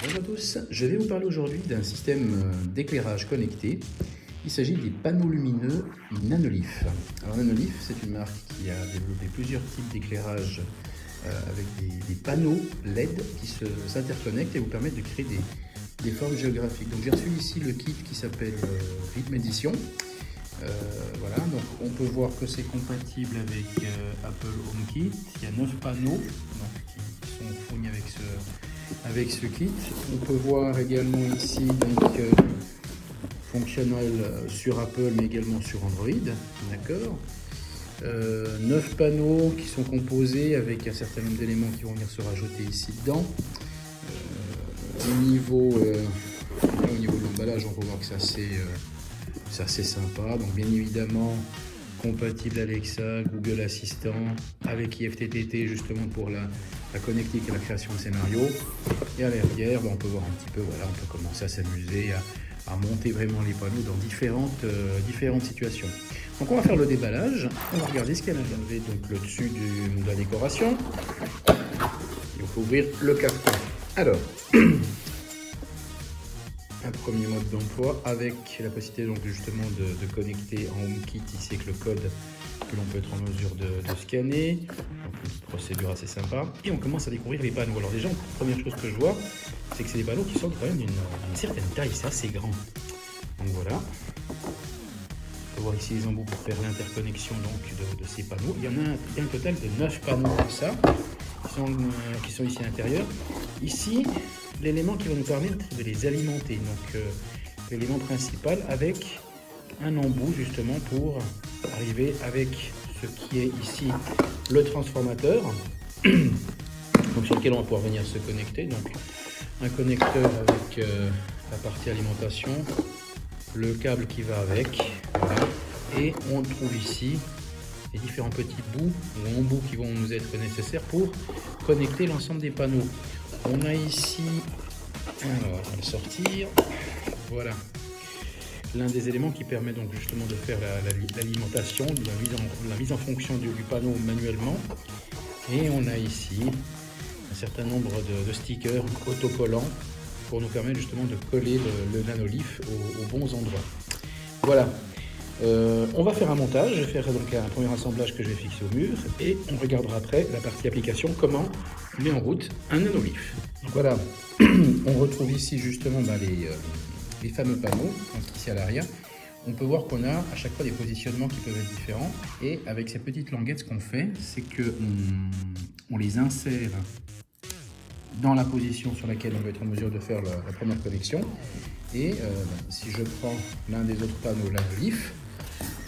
Bonjour à tous, je vais vous parler aujourd'hui d'un système d'éclairage connecté. Il s'agit des panneaux lumineux Nanolith. Alors Nanolith, c'est une marque qui a développé plusieurs types d'éclairage avec des panneaux LED qui s'interconnectent et vous permettent de créer des formes géographiques. Donc j'ai reçu ici le kit qui s'appelle Rhythm Edition. Voilà, donc on peut voir que c'est compatible avec Apple HomeKit. Il y a 9 panneaux donc, qui sont fournis avec ce kit. On peut voir également ici donc, fonctionnel sur Apple mais également sur Android. D'accord. 9 panneaux qui sont composés avec un certain nombre d'éléments qui vont venir se rajouter ici dedans. Au niveau de l'emballage, on peut voir que c'est assez sympa. Donc bien évidemment compatible Alexa, Google Assistant, avec IFTTT justement pour la connectique et la création de scénarios. Et à l'arrière, on peut voir un petit peu, voilà, on peut commencer à s'amuser, à monter vraiment les panneaux dans différentes situations. Donc on va faire le déballage, on va regarder ce qu'il y a à l'intérieur, donc le dessus de la décoration. Il faut ouvrir le carton. Alors, un premier mode d'emploi avec la possibilité donc justement de connecter en HomeKit ici avec le code que l'on peut être en mesure de scanner. Donc une petite procédure assez sympa. Et on commence à découvrir les panneaux. Alors déjà, la première chose que je vois, c'est que c'est des panneaux qui sont quand même d'une certaine taille, c'est assez grand. Donc voilà. On peut voir ici les embouts pour faire l'interconnexion de ces panneaux. Il y a un total de 9 panneaux comme ça, qui sont ici à l'intérieur. Ici, l'élément qui va nous permettre de les alimenter. Donc l'élément principal avec un embout justement pour arriver avec ce qui est ici le transformateur donc sur lequel on va pouvoir venir se connecter. Donc un connecteur avec la partie alimentation, le câble qui va avec, voilà. Et on trouve ici les différents petits bouts ou embouts qui vont nous être nécessaires pour connecter l'ensemble des panneaux. On a ici, alors on va le sortir, voilà, l'un des éléments qui permet donc justement de faire l'alimentation, la mise en fonction du panneau manuellement. Et on a ici un certain nombre de stickers autocollants pour nous permettre justement de coller le Nanolith aux bons endroits. Voilà. On va faire un montage, je vais faire donc un premier assemblage que je vais fixer au mur et on regardera après la partie application, comment on met en route un Nanolith. Donc voilà, on retrouve ici justement les fameux panneaux, donc ici à l'arrière. On peut voir qu'on a à chaque fois des positionnements qui peuvent être différents et avec ces petites languettes, ce qu'on fait, c'est qu'on les insère dans la position sur laquelle on va être en mesure de faire la première connexion. Et si je prends l'un des autres panneaux, Nanolith,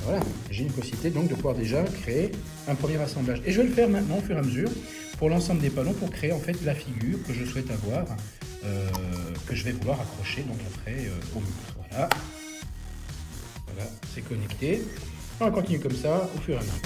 voilà, j'ai une possibilité donc de pouvoir déjà créer un premier assemblage. Et je vais le faire maintenant au fur et à mesure pour l'ensemble des panneaux pour créer en fait la figure que je souhaite avoir, que je vais vouloir accrocher donc après au mur. Voilà, voilà, c'est connecté. On va continuer comme ça au fur et à mesure.